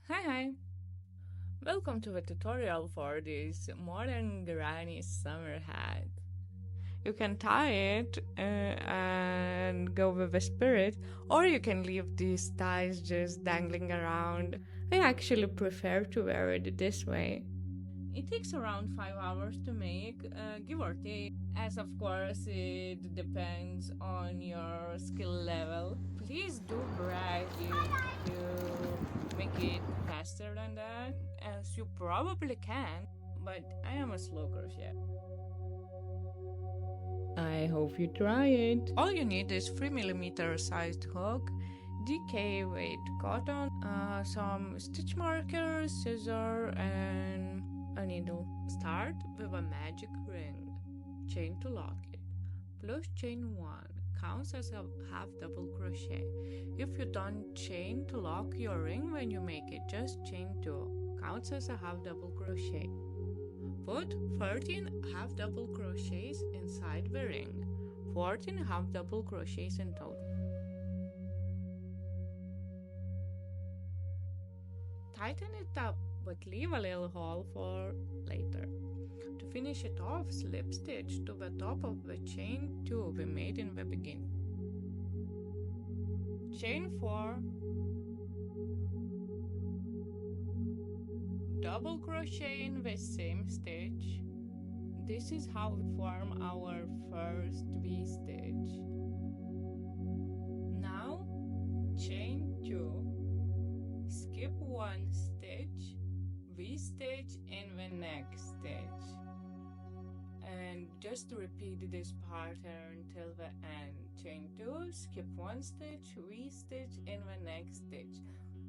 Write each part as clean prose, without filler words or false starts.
Hi! Welcome to the tutorial for this modern granny summer hat. You can tie it and go with the spirit, or you can leave these ties just dangling around. I actually prefer to wear it this way. It takes around 5 hours to make, give or take, as of course it depends on your skill level. Please do brag if you make it faster than that, as you probably can, but I am a slow crochet. I hope you try it. All you need is 3mm sized hook, DK weight cotton, some stitch markers, scissor, and a needle. Start with a magic ring. Chain to lock it. Plus chain 1 counts as a half double crochet. If you don't chain to lock your ring when you make it, just chain 2 counts as a half double crochet. Put 13 half double crochets inside the ring, 14 half double crochets in total. Tighten it up, but leave a little hole for later. To finish it off, slip stitch to the top of the chain 2 we made in the beginning. Chain 4, double crochet in the same stitch. This is how we form our first V-stitch. Now, chain 2, skip 1 stitch, V-stitch in the next stitch. And just repeat this pattern till the end. Chain 2, skip 1 stitch, V-stitch in the next stitch.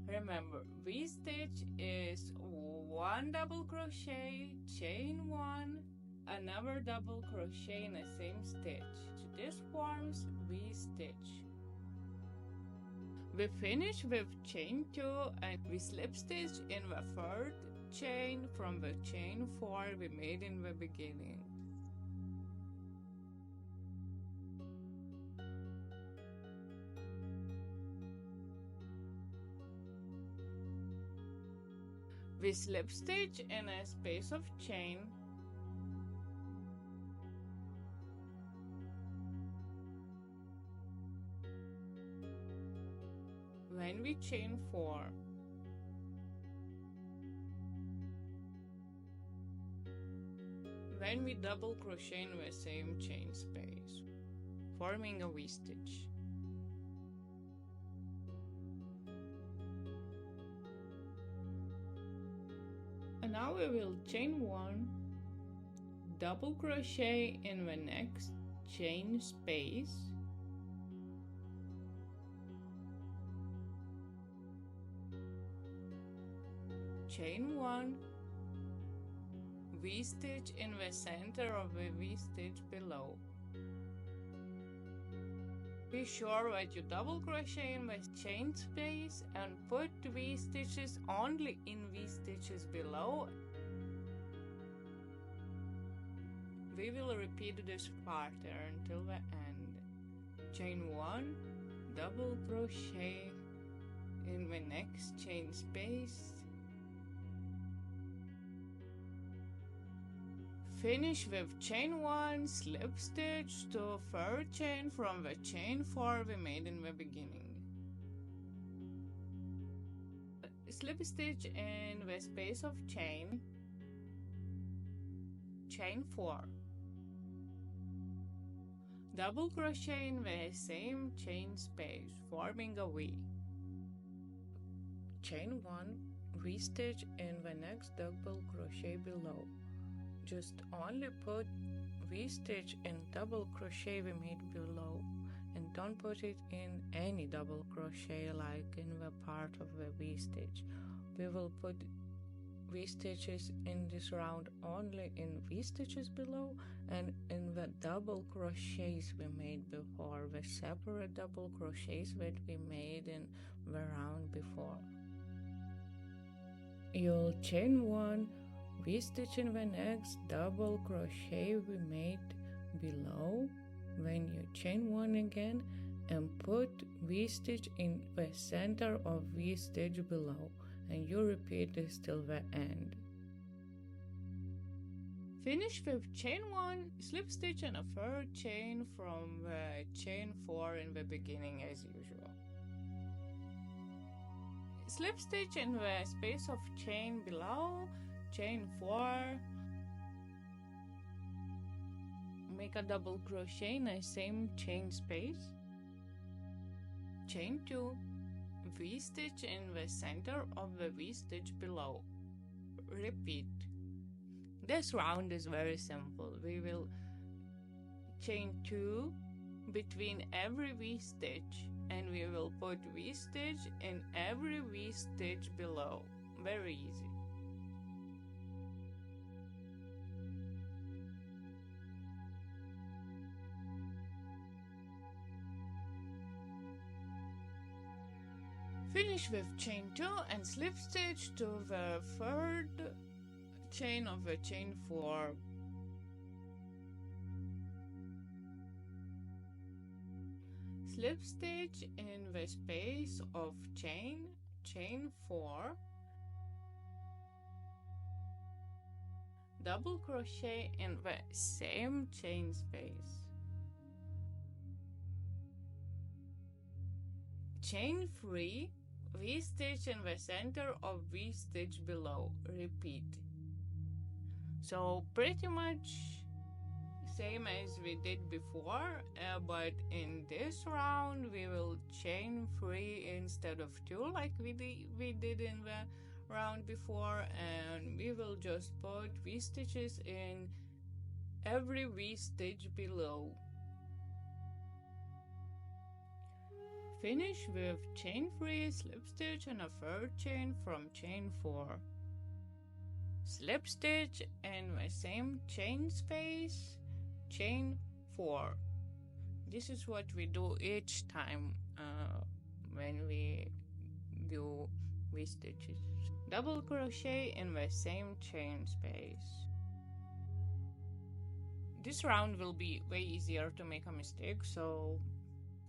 Remember, V-stitch is 1 double crochet, chain 1, another double crochet in the same stitch. So this forms V-stitch. We finish with chain 2 and we slip stitch in the third chain from the chain 4 we made in the beginning. We slip stitch in a space of chain. When we chain 4. Then we double crochet in the same chain space, forming a V-stitch. And now we will chain 1, double crochet in the next chain space, chain 1, V-stitch in the center of the V-stitch below. Be sure that you double crochet in the chain space and put V-stitches only in V-stitches below. We will repeat this pattern till the end. Chain 1, double crochet in the next chain space. Finish with chain 1, slip stitch to third chain from the chain 4 we made in the beginning. Slip stitch in the space of chain, chain 4. Double crochet in the same chain space, forming a V. Chain 1, V-stitch in the next double crochet below. Just only put V-stitch in double crochet we made below, and don't put it in any double crochet like in the part of the V-stitch. We will put V-stitches in this round only in V-stitches below and in the double crochets we made before, the separate double crochets that we made in the round before. You'll chain 1, V-stitch in the next double crochet we made below, then you chain 1 again and put V-stitch in the center of V-stitch below, and you repeat this till the end. Finish with chain 1, slip stitch and a third chain from the chain 4 in the beginning as usual. Slip stitch in the space of chain below, chain 4, make a double crochet in the same chain space, chain 2, V-stitch in the center of the V-stitch below, repeat. This round is very simple. We will chain 2 between every V-stitch and we will put V-stitch in every V-stitch below. Very easy. Finish with chain 2 and slip stitch to the third chain of the chain 4. Slip stitch in the space of chain 4, double crochet in the same chain space, chain 3, V-stitch in the center of V-stitch below, repeat. So pretty much same as we did before, but in this round we will chain 3 instead of 2 like we did in the round before, and we will just put V-stitches in every V-stitch below. Finish with chain 3, slip stitch and a third chain from chain 4. Slip stitch in the same chain space, chain 4. This is what we do each time when we do V-stitches. Double crochet in the same chain space. This round will be way easier to make a mistake, so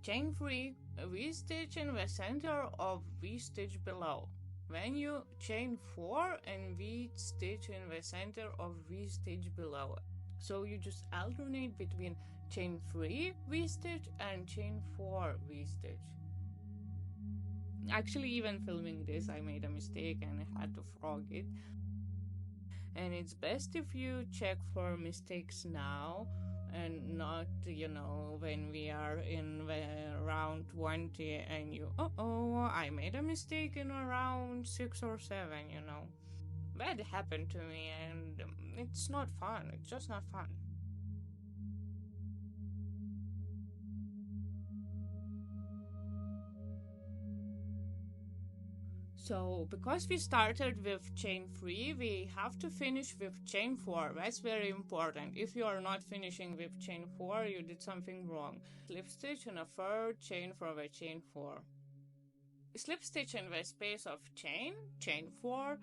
chain 3, V-stitch in the center of V-stitch below. When you chain 4 and V-stitch in the center of V-stitch below. So you just alternate between chain 3 V-stitch and chain 4 V-stitch. Actually, even filming this, I made a mistake and I had to frog it. And it's best if you check for mistakes now and not, when we are in the round 20 and you, I made a mistake in round 6 or 7, That happened to me and it's not fun. It's just not fun. So, because we started with chain 3, we have to finish with chain 4. That's very important. If you are not finishing with chain 4, you did something wrong. Slip stitch in a third chain from the chain 4. Slip stitch in the space of chain 4,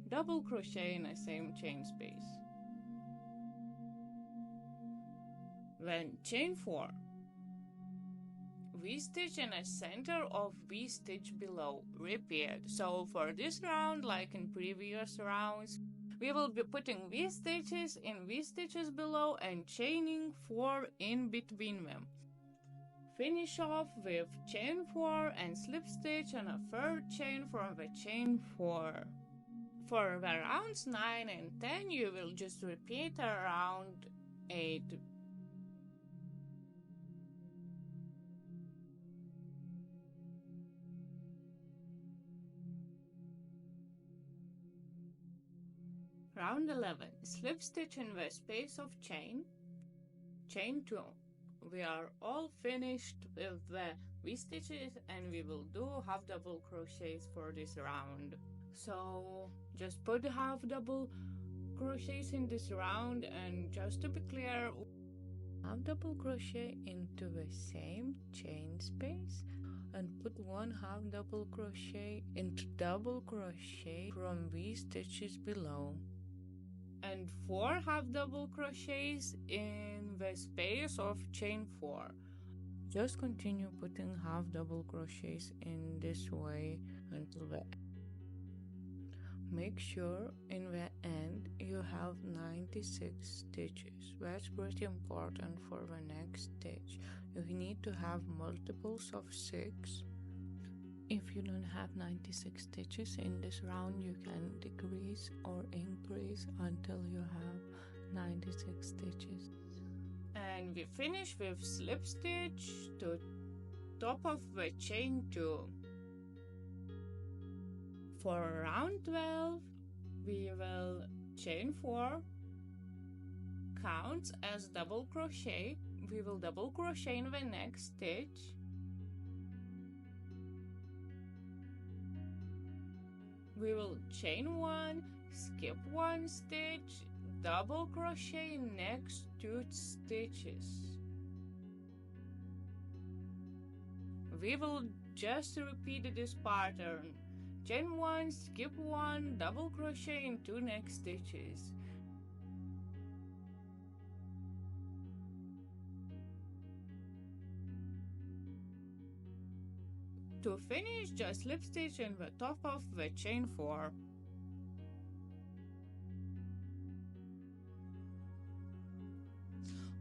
double crochet in the same chain space. Then chain 4. V-stitch in the center of V-stitch below, repeat. So for this round, like in previous rounds, we will be putting V-stitches in V-stitches below and chaining 4 in between them. Finish off with chain 4 and slip stitch and a third chain from the chain 4. For the rounds 9 and 10, you will just repeat around 8. Round 11, slip stitch in the space of chain 2. We are all finished with the V-stitches and we will do half double crochets for this round. So just put half double crochets in this round, and just to be clear, half double crochet into the same chain space and put 1 half double crochet into double crochet from V-stitches below, and 4 half double crochets in the space of chain 4. Just continue putting half double crochets in this way until the Make sure in the end you have 96 stitches. That's pretty important for the next stitch. You need to have multiples of 6. If you don't have 96 stitches in this round, you can decrease or increase until you have 96 stitches. And we finish with slip stitch to top of the chain 2. For round 12, we will chain 4, counts as double crochet. We will double crochet in the next stitch. We will chain 1, skip 1 stitch, double crochet next 2 stitches. We will just repeat this pattern. Chain 1, skip 1, double crochet in 2 next stitches. To finish, just slip stitch in the top of the chain 4.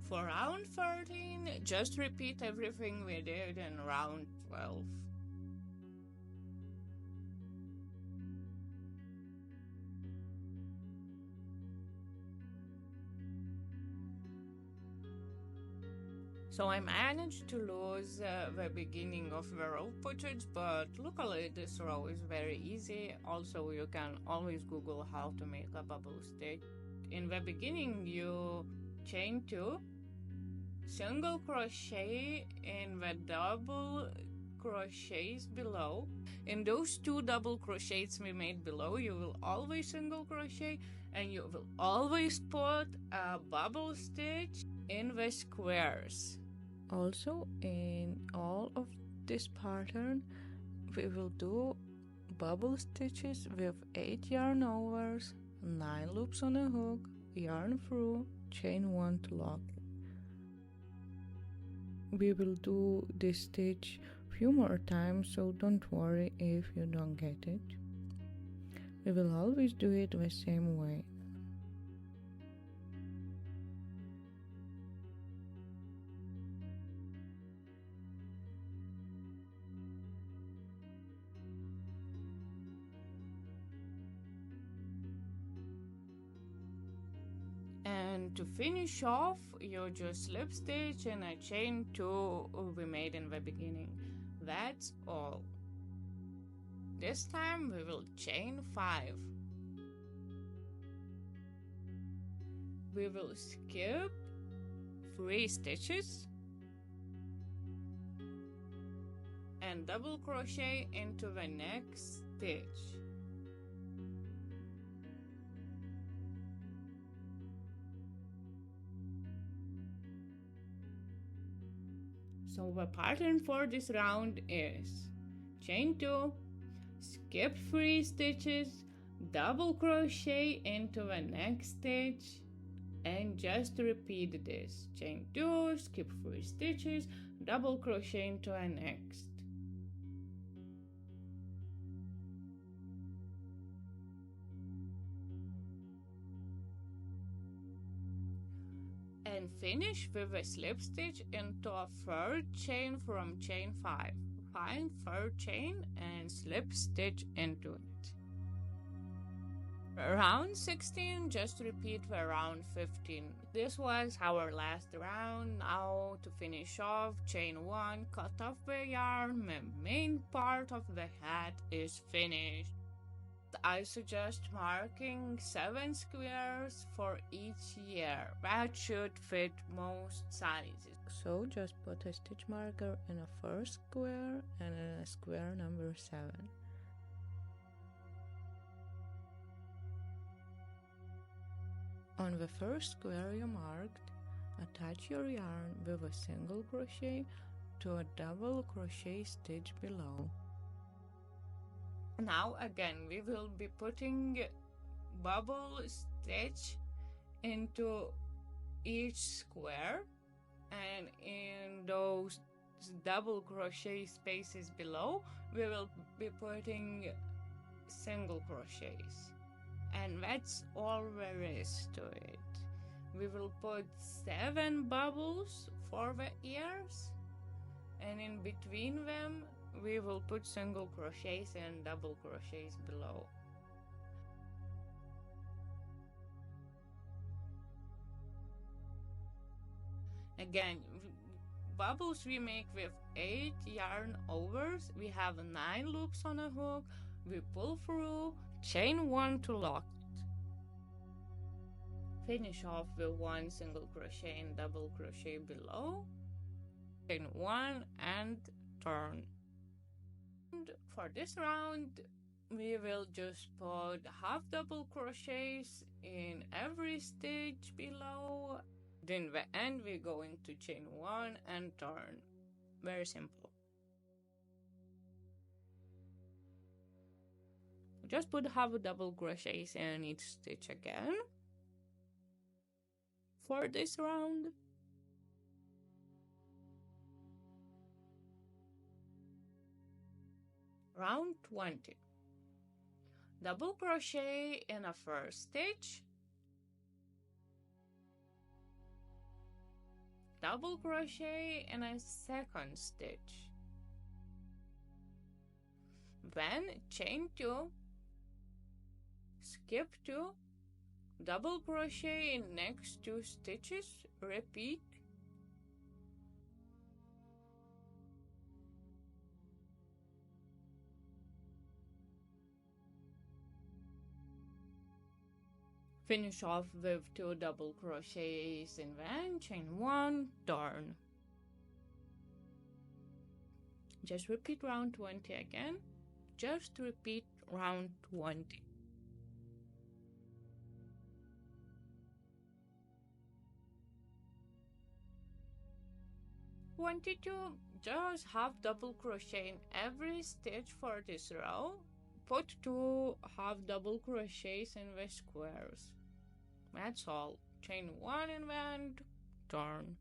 For round 13, just repeat everything we did in round 12. So I managed to lose the beginning of the row footage, but luckily this row is very easy. Also, you can always Google how to make a bubble stitch. In the beginning, you chain 2, single crochet in the double crochets below. In those 2 double crochets we made below, you will always single crochet and you will always put a bubble stitch in the squares. Also, in all of this pattern, we will do bubble stitches with 8 yarn overs, 9 loops on a hook, yarn through, chain 1 to lock it. We will do this stitch few more times, so don't worry if you don't get it. We will always do it the same way. And to finish off, you just slip stitch in a chain 2 we made in the beginning. That's all. This time we will chain 5. We will skip 3 stitches and double crochet into the next stitch. So the pattern for this round is chain 2, skip 3 stitches, double crochet into the next stitch, and just repeat this. Chain 2, skip 3 stitches, double crochet into the next. And finish with a slip stitch into a third chain from chain 5. Find third chain and slip stitch into it. Round 16, just repeat the round 15. This was our last round. Now to finish off, chain 1, cut off the yarn. The main part of the hat is finished. I suggest marking 7 squares for each ear. That should fit most sizes. So just put a stitch marker in a first square and in a square number 7. On the first square you marked, attach your yarn with a single crochet to a double crochet stitch below. Now again we will be putting bubble stitch into each square, and in those double crochet spaces below, we will be putting single crochets, and that's all there is to it. We will put 7 bubbles for the ears, and in between them we will put single crochets and double crochets below. Again, bubbles we make with 8 yarn overs. We have 9 loops on a hook. We pull through, chain 1 to lock it. Finish off with 1 single crochet and double crochet below. Chain 1 and turn. And for this round, we will just put half double crochets in every stitch below. In the end, we're going to chain 1 and turn. Very simple. Just put half double crochets in each stitch again for this round. Round 20. Double crochet in a first stitch, double crochet in a second stitch, then chain 2, skip 2, double crochet in next 2 stitches, repeat, finish off with 2 double crochets and then chain 1, turn. Just repeat round 20 again. Just repeat round 20. Just half double crochet in every stitch for this row. Put 2 half double crochets in the squares. That's all. Chain 1 and then turn.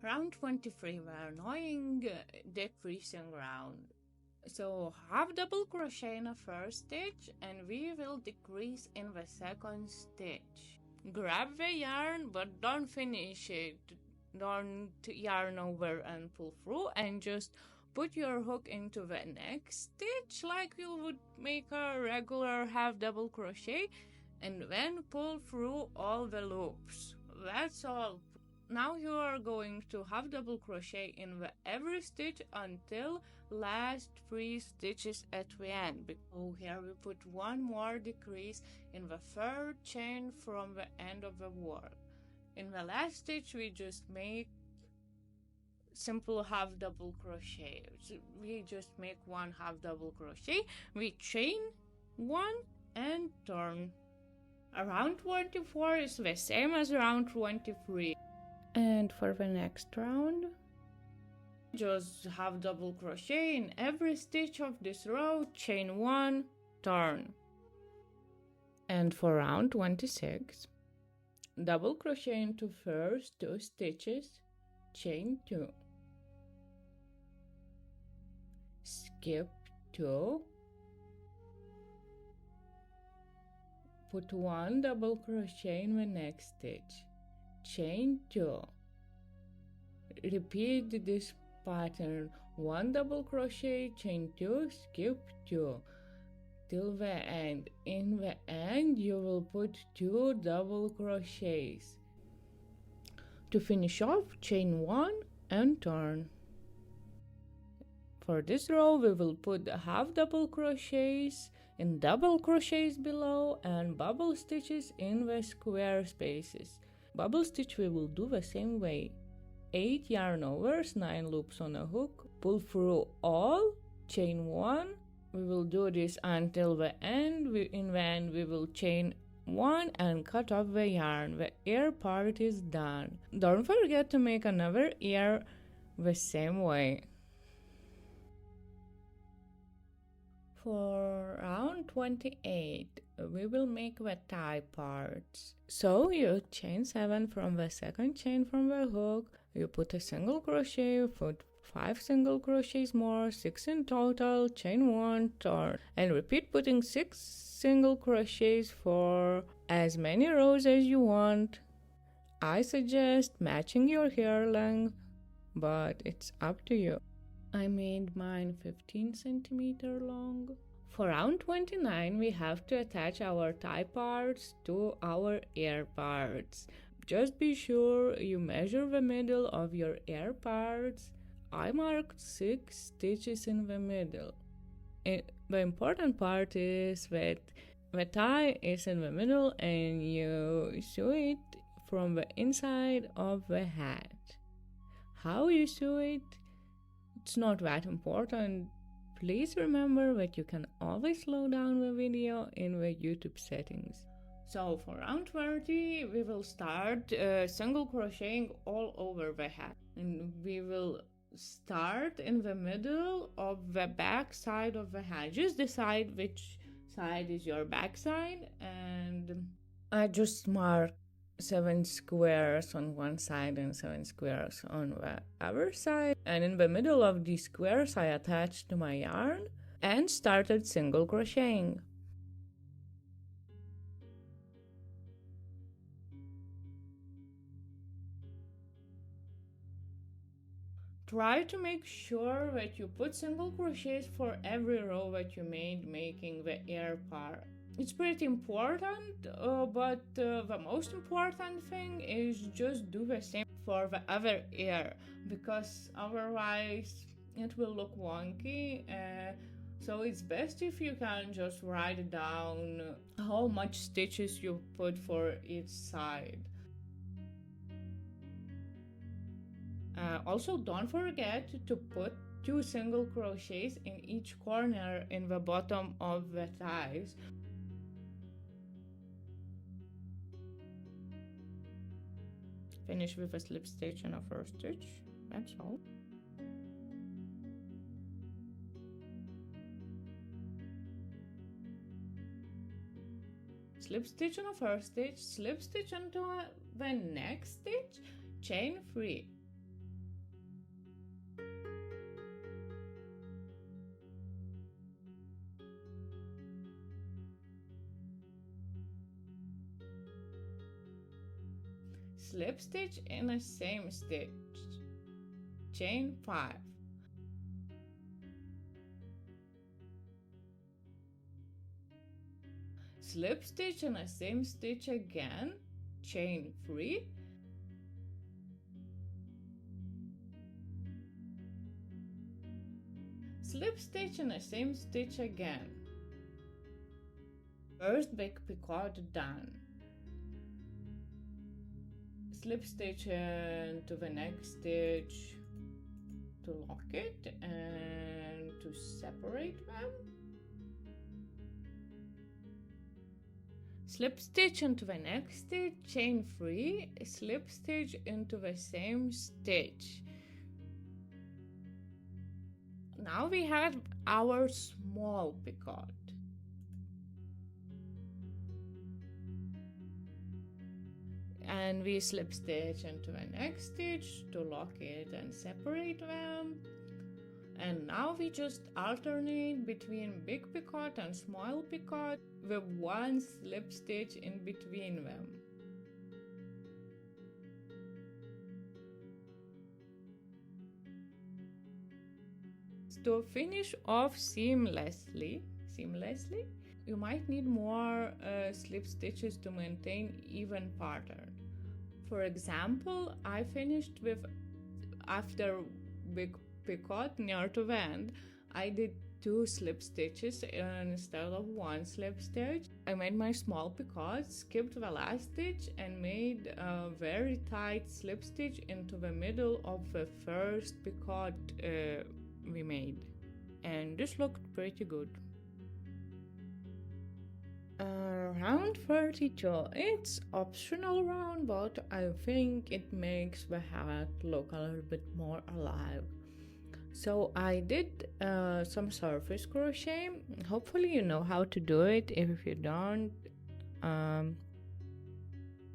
Round 23, we're annoying decreasing round. So half double crochet in the first stitch and we will decrease in the second stitch. Grab the yarn but don't finish it. Don't yarn over and pull through, and just put your hook into the next stitch like you would make a regular half double crochet, and then pull through all the loops. That's all. Now you are going to half double crochet in every stitch until last 3 stitches at the end. So here we put 1 more decrease in the 3rd chain from the end of the work. In the last stitch we just make simple half double crochet. We just make 1 half double crochet, we chain 1 and turn. Round 24 is the same as round 23. And for the next round, just half double crochet in every stitch of this row, chain 1, turn. And for round 26, double crochet into first 2 stitches, chain 2, skip 2, put 1 double crochet in the next stitch, chain 2, repeat this pattern, 1 double crochet, chain 2, skip 2 till the end. In the end you will put 2 double crochets. To finish off, chain 1 and turn. For this row we will put half double crochets and double crochets below and bubble stitches in the square spaces. Bubble stitch we will do the same way. 8 yarn overs, 9 loops on a hook, pull through all, chain 1. We will do this until the end. In the end we will chain 1 and cut off the yarn. The ear part is done. Don't forget to make another ear the same way. For round 28, we will make the tie parts. So you chain 7 from the second chain from the hook, you put a single crochet, you put 5 single crochets more, 6 in total, chain 1, turn, and repeat putting 6 single crochets for as many rows as you want. I suggest matching your hair length, but it's up to you. I made mine 15 centimeter long. For round 29, we have to attach our tie parts to our ear parts. Just be sure you measure the middle of your ear parts. I marked 6 stitches in the middle. The important part is that the tie is in the middle and you sew it from the inside of the hat. How you sew it, it's not that important. Please remember that you can always slow down the video in the YouTube settings. So for round 30, we will start single crocheting all over the hat. And we will start in the middle of the back side of the hat. Just decide which side is your back side, and I just marked 7 squares on one side and 7 squares on the other side, and in the middle of these squares I attached my yarn and started single crocheting. Try to make sure that you put single crochets for every row that you made making the ear part. It's pretty important, but the most important thing is just do the same for the other ear, because otherwise it will look wonky. So it's best if you can just write down how much stitches you put for each side. Also, don't forget to put 2 single crochets in each corner in the bottom of the ties. Finish with a slip stitch and a first stitch. That's all. Slip stitch on a first stitch, slip stitch onto the next stitch, chain 3. Slip stitch in the same stitch, chain 5. Slip stitch in the same stitch again, chain 3. Slip stitch in the same stitch again. First big picot done. Slip stitch into the next stitch to lock it and to separate them. Slip stitch into the next stitch, chain 3, slip stitch into the same stitch. Now we have our small picot. And we slip stitch into the next stitch to lock it and separate them. And now we just alternate between big picot and small picot with 1 slip stitch in between them. To finish off seamlessly, you might need more slip stitches to maintain even pattern. For example, I finished with, after big picot near to the end, I did 2 slip stitches instead of 1 slip stitch. I made my small picot, skipped the last stitch and made a very tight slip stitch into the middle of the first picot we made, and this looked pretty good. Round 32, it's optional round, but I think it makes the hat look a little bit more alive. So I did some surface crochet. Hopefully you know how to do it. If you don't, um,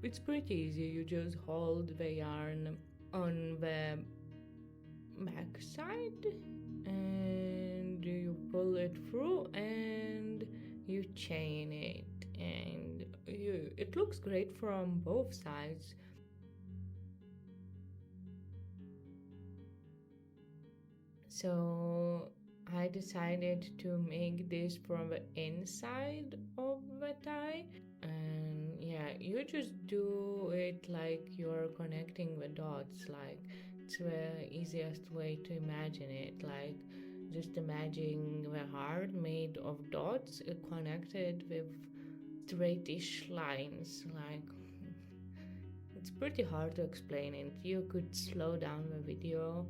it's pretty easy. You just hold the yarn on the back side and you pull it through and you chain it, and it looks great from both sides. So I decided to make this from the inside of the tie, and yeah, you just do it like you're connecting the dots. Like, it's the easiest way to imagine it. Like, just imagine the heart made of dots connected with straightish lines. Like, it's pretty hard to explain it. You could slow down the video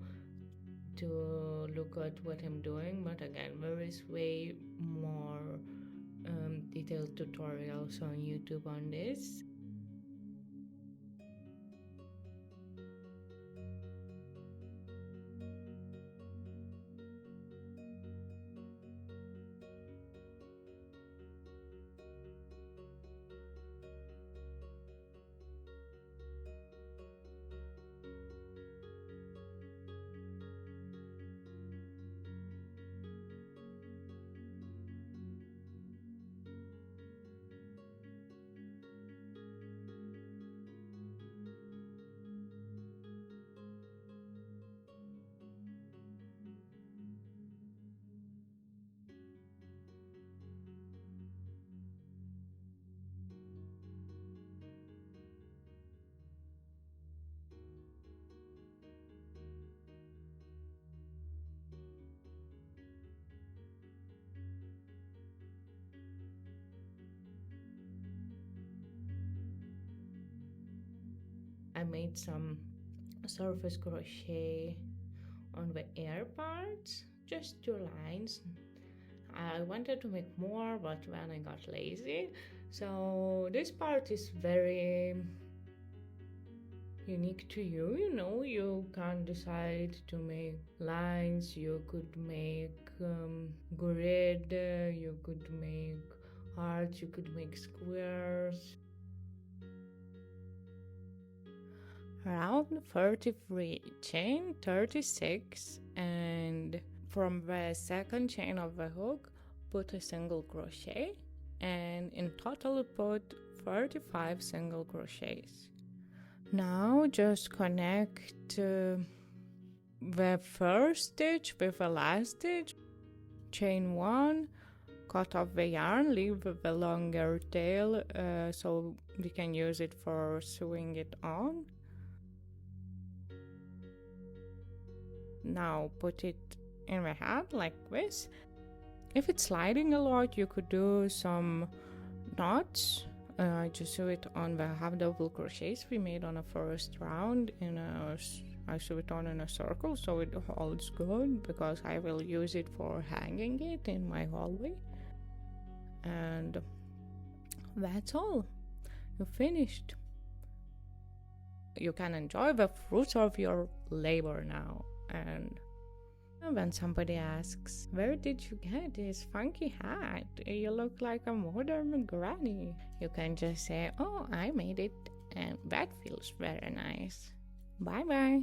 to look at what I'm doing, but again, there is way more detailed tutorials on YouTube on this. I made some surface crochet on the air parts, just 2 lines. I wanted to make more, but then I got lazy. So this part is very unique to you. You know, you can decide to make lines, you could make grid, you could make hearts, you could make squares. Round 33, chain 36, and from the second chain of the hook put a single crochet, and in total put 35 single crochets. Now just connect the first stitch with the last stitch, chain 1, cut off the yarn, leave the longer tail so we can use it for sewing it on. Now put it in the hat like this. If it's sliding a lot, you could do some knots. I just sew it on the half double crochets we made on the first round. I sew it on in a circle so it holds good, because I will use it for hanging it in my hallway. And that's all. You're finished. You can enjoy the fruits of your labor now. And when somebody asks, where did you get this funky hat? You look like a modern granny. You can just say, oh, I made it, and that feels very nice. Bye bye.